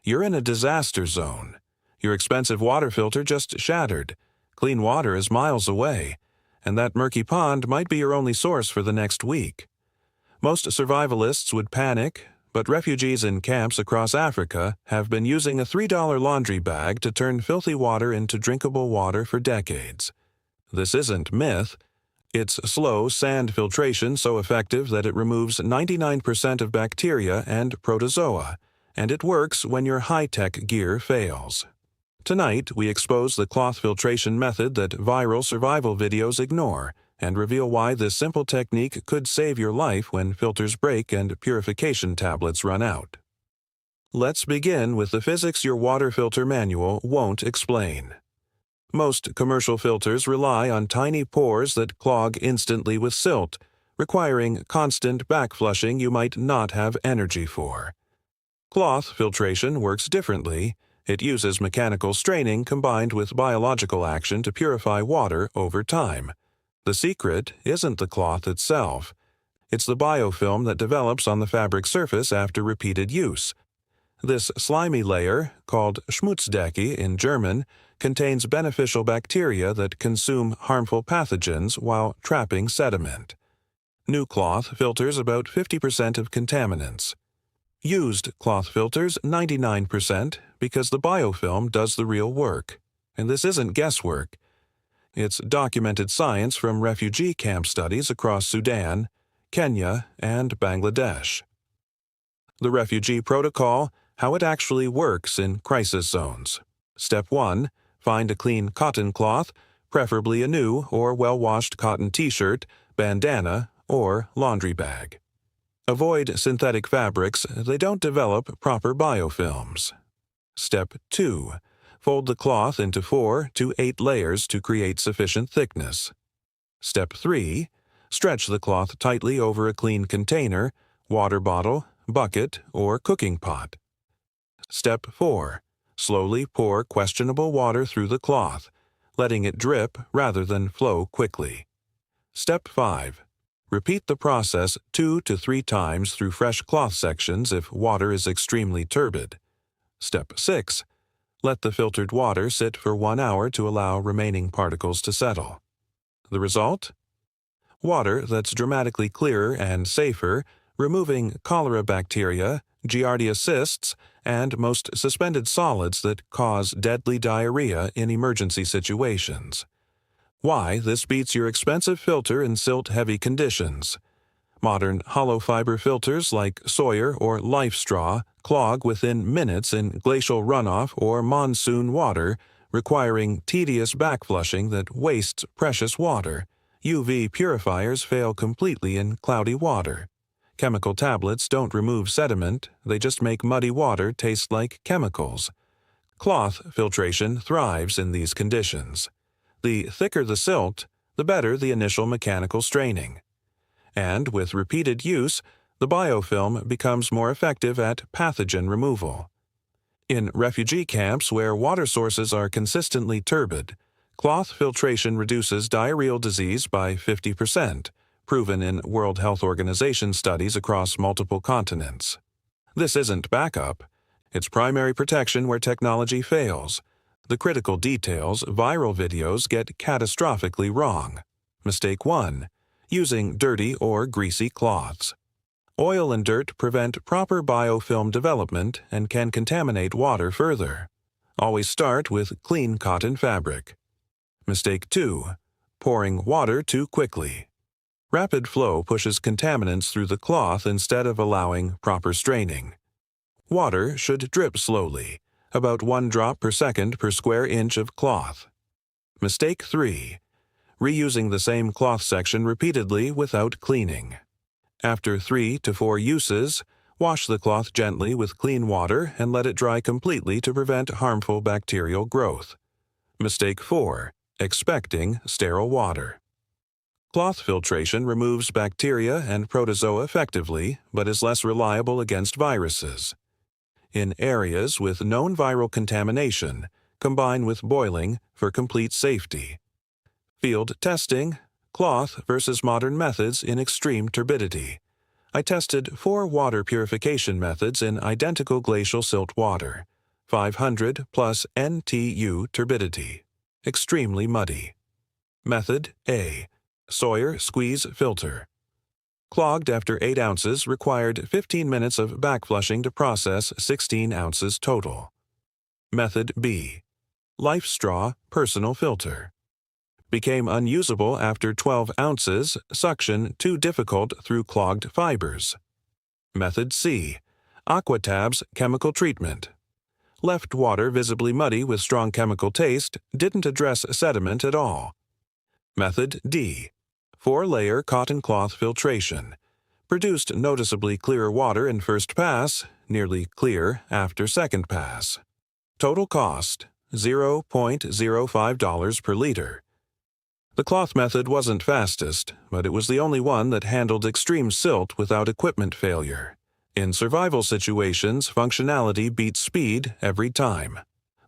You're in a disaster zone. Your expensive water filter just shattered. Clean water is miles away, and that murky pond might be your only source for the next week. Most survivalists would panic, but refugees in camps across Africa have been using a $3 laundry bag to turn filthy water into drinkable water for decades. This isn't myth. It's slow sand filtration so effective that it removes 99% of bacteria and protozoa, and it works when your high-tech gear fails. Tonight, we expose the cloth filtration method that viral survival videos ignore and reveal why this simple technique could save your life when filters break and purification tablets run out. Let's begin with the physics your water filter manual won't explain. Most commercial filters rely on tiny pores that clog instantly with silt, requiring constant backflushing you might not have energy for. Cloth filtration works differently. It uses mechanical straining combined with biological action to purify water over time. The secret isn't the cloth itself. It's the biofilm that develops on the fabric surface after repeated use. This slimy layer, called Schmutzdecke in German, contains beneficial bacteria that consume harmful pathogens while trapping sediment. New cloth filters about 50% of contaminants. Used cloth filters 99% because the biofilm does the real work. And this isn't guesswork. It's documented science from refugee camp studies across Sudan, Kenya, and Bangladesh. The Refugee Protocol, how it actually works in crisis zones. Step 1. Find a clean cotton cloth, preferably a new or well-washed cotton t-shirt, bandana, or laundry bag. Avoid synthetic fabrics, they don't develop proper biofilms. Step 2. Fold the cloth into 4 to 8 layers to create sufficient thickness. Step 3. Stretch the cloth tightly over a clean container, water bottle, bucket, or cooking pot. Step 4. Slowly pour questionable water through the cloth, letting it drip rather than flow quickly. Step 5. Repeat the process 2 to 3 times through fresh cloth sections if water is extremely turbid. Step 6. Let the filtered water sit for 1 hour to allow remaining particles to settle. The result? Water that's dramatically clearer and safer, removing cholera bacteria, Giardia cysts, and most suspended solids that cause deadly diarrhea in emergency situations. Why this beats your expensive filter in silt-heavy conditions. Modern hollow fiber filters like Sawyer or Life Straw clog within minutes in glacial runoff or monsoon water, requiring tedious backflushing that wastes precious water. UV purifiers fail completely in cloudy water. Chemical tablets don't remove sediment, they just make muddy water taste like chemicals. Cloth filtration thrives in these conditions. The thicker the silt, the better the initial mechanical straining. And with repeated use, the biofilm becomes more effective at pathogen removal. In refugee camps where water sources are consistently turbid, cloth filtration reduces diarrheal disease by 50%, proven in World Health Organization studies across multiple continents. This isn't backup. It's primary protection where technology fails. The critical details viral videos get catastrophically wrong. Mistake 1. Using dirty or greasy cloths. Oil and dirt prevent proper biofilm development and can contaminate water further. Always start with clean cotton fabric. Mistake 2. Pouring water too quickly. Rapid flow pushes contaminants through the cloth instead of allowing proper straining. Water should drip slowly, about 1 drop per second per square inch of cloth. Mistake 3. Reusing the same cloth section repeatedly without cleaning. After 3 to 4 uses, wash the cloth gently with clean water and let it dry completely to prevent harmful bacterial growth. Mistake 4. Expecting sterile water. Cloth filtration removes bacteria and protozoa effectively, but is less reliable against viruses. In areas with known viral contamination, combine with boiling for complete safety. Field testing, cloth versus modern methods in extreme turbidity. I tested 4 water purification methods in identical glacial silt water. 500 plus NTU turbidity. Extremely muddy. Method A. Sawyer squeeze filter. Clogged after 8 ounces, required 15 minutes of backflushing to process 16 ounces total. Method B. Life straw personal filter. Became unusable after 12 ounces, suction too difficult through clogged fibers. Method C. Aquatabs chemical treatment. Left water visibly muddy with strong chemical taste, didn't address sediment at all. Method D. 4-layer cotton cloth filtration. Produced noticeably clearer water in first pass, nearly clear after second pass. Total cost, $0.05 per liter. The cloth method wasn't fastest, but it was the only one that handled extreme silt without equipment failure. In survival situations, functionality beats speed every time.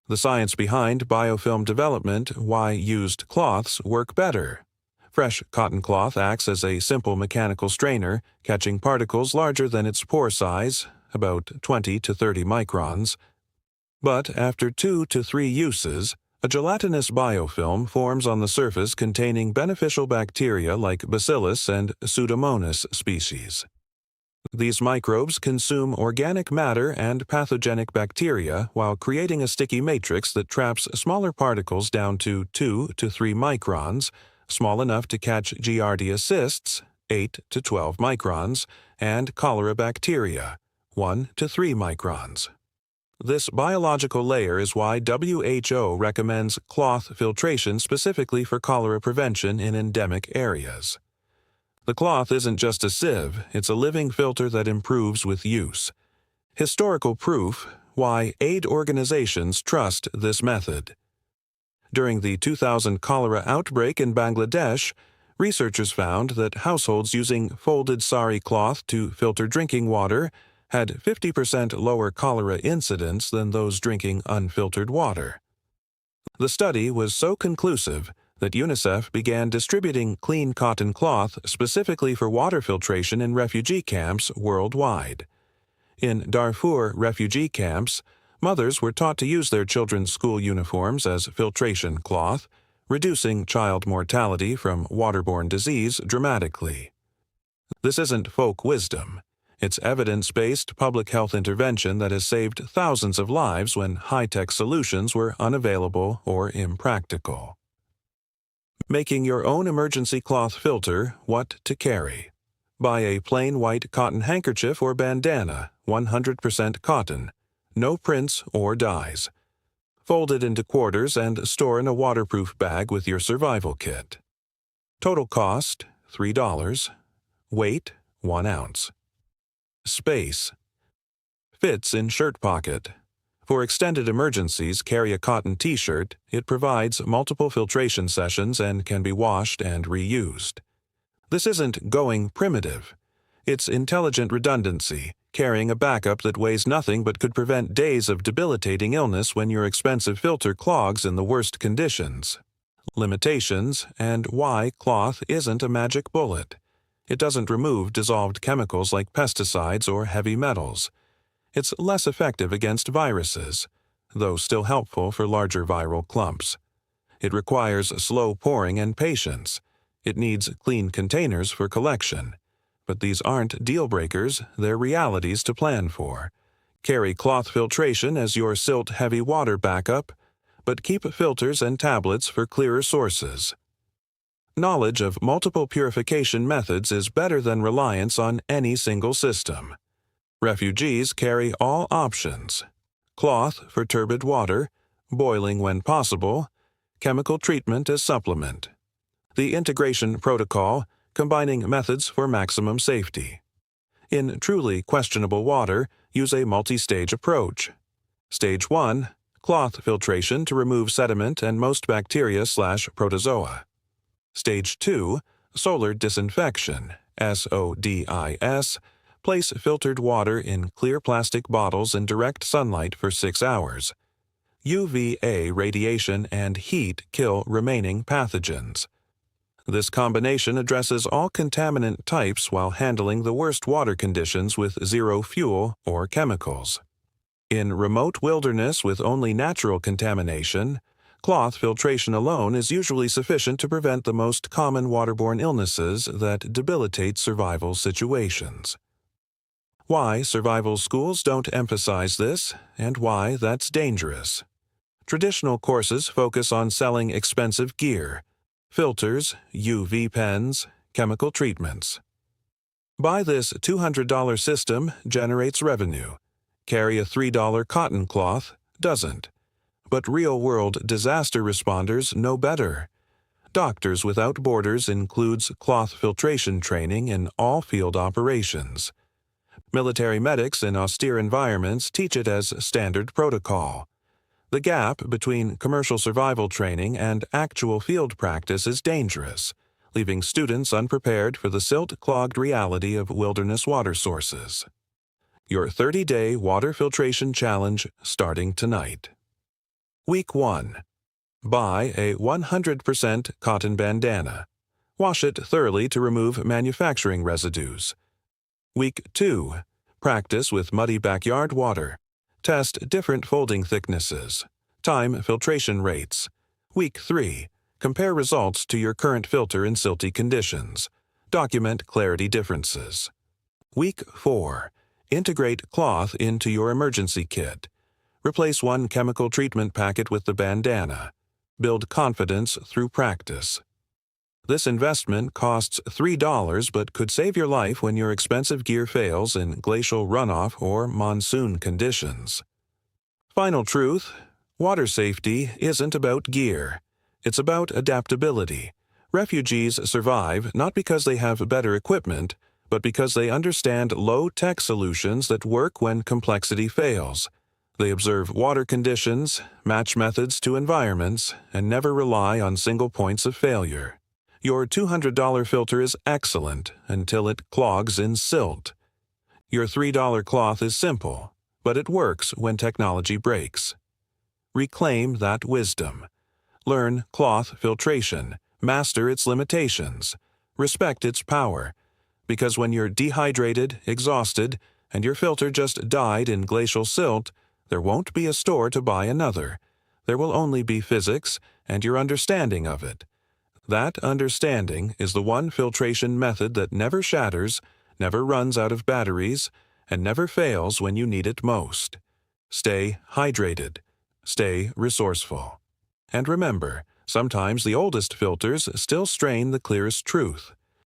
The science behind biofilm development, why used cloths work better. Fresh cotton cloth acts as a simple mechanical strainer, catching particles larger than its pore size, about 20 to 30 microns. But after 2 to 3 uses, a gelatinous biofilm forms on the surface containing beneficial bacteria like Bacillus and Pseudomonas species. These microbes consume organic matter and pathogenic bacteria while creating a sticky matrix that traps smaller particles down to 2 to 3 microns, small enough to catch Giardia cysts, 8 to 12 microns, and cholera bacteria, 1 to 3 microns. This biological layer is why WHO recommends cloth filtration specifically for cholera prevention in endemic areas. The cloth isn't just a sieve, it's a living filter that improves with use. Historical proof why aid organizations trust this method. During the 2000 cholera outbreak in Bangladesh, researchers found that households using folded sari cloth to filter drinking water had 50% lower cholera incidence than those drinking unfiltered water. The study was so conclusive that UNICEF began distributing clean cotton cloth specifically for water filtration in refugee camps worldwide. In Darfur refugee camps, mothers were taught to use their children's school uniforms as filtration cloth, reducing child mortality from waterborne disease dramatically. This isn't folk wisdom. It's evidence-based public health intervention that has saved thousands of lives when high-tech solutions were unavailable or impractical. Making your own emergency cloth filter, what to carry. Buy a plain white cotton handkerchief or bandana, 100% cotton, no prints or dyes. Fold it into quarters and store in a waterproof bag with your survival kit. Total cost, $3. Weight, 1 ounce. Space. Fits in shirt pocket. For extended emergencies, carry a cotton t-shirt. It provides multiple filtration sessions and can be washed and reused. This isn't going primitive. It's intelligent redundancy, carrying a backup that weighs nothing but could prevent days of debilitating illness when your expensive filter clogs in the worst conditions. Limitations, and why cloth isn't a magic bullet. It doesn't remove dissolved chemicals like pesticides or heavy metals. It's less effective against viruses, though still helpful for larger viral clumps. It requires slow pouring and patience. It needs clean containers for collection. But these aren't deal breakers, they're realities to plan for. Carry cloth filtration as your silt-heavy water backup, but keep filters and tablets for clearer sources. Knowledge of multiple purification methods is better than reliance on any single system. Refugees carry all options: cloth for turbid water, boiling when possible, chemical treatment as supplement. The integration protocol, combining methods for maximum safety. In truly questionable water, use a multi-stage approach. Stage 1, cloth filtration to remove sediment and most bacteria/protozoa. Stage 2, solar disinfection, SODIS. Place filtered water in clear plastic bottles in direct sunlight for 6 hours. UVA radiation and heat kill remaining pathogens. This combination addresses all contaminant types while handling the worst water conditions with zero fuel or chemicals. In remote wilderness with only natural contamination, cloth filtration alone is usually sufficient to prevent the most common waterborne illnesses that debilitate survival situations. Why survival schools don't emphasize this, and why that's dangerous. Traditional courses focus on selling expensive gear, filters, UV pens, chemical treatments. Buy this $200 system generates revenue. Carry a $3 cotton cloth doesn't. But real-world disaster responders know better. Doctors Without Borders includes cloth filtration training in all field operations. Military medics in austere environments teach it as standard protocol. The gap between commercial survival training and actual field practice is dangerous, leaving students unprepared for the silt-clogged reality of wilderness water sources. Your 30-day water filtration challenge starting tonight. Week 1. Buy a 100% cotton bandana. Wash it thoroughly to remove manufacturing residues. Week 2. Practice with muddy backyard water. Test different folding thicknesses. Time filtration rates. Week 3. Compare results to your current filter in silty conditions. Document clarity differences. Week 4. Integrate cloth into your emergency kit. Replace one chemical treatment packet with the bandana. Build confidence through practice. This investment costs $3 but could save your life when your expensive gear fails in glacial runoff or monsoon conditions. Final truth: water safety isn't about gear. It's about adaptability. Refugees survive not because they have better equipment, but because they understand low-tech solutions that work when complexity fails. They observe water conditions, match methods to environments, and never rely on single points of failure. Your $200 filter is excellent until it clogs in silt. Your $3 cloth is simple, but it works when technology breaks. Reclaim that wisdom. Learn cloth filtration, master its limitations, respect its power, because when you're dehydrated, exhausted, and your filter just died in glacial silt, there won't be a store to buy another. There will only be physics and your understanding of it. That understanding is the one filtration method that never shatters, never runs out of batteries, and never fails when you need it most. Stay hydrated. Stay resourceful. And remember, sometimes the oldest filters still strain the clearest truth.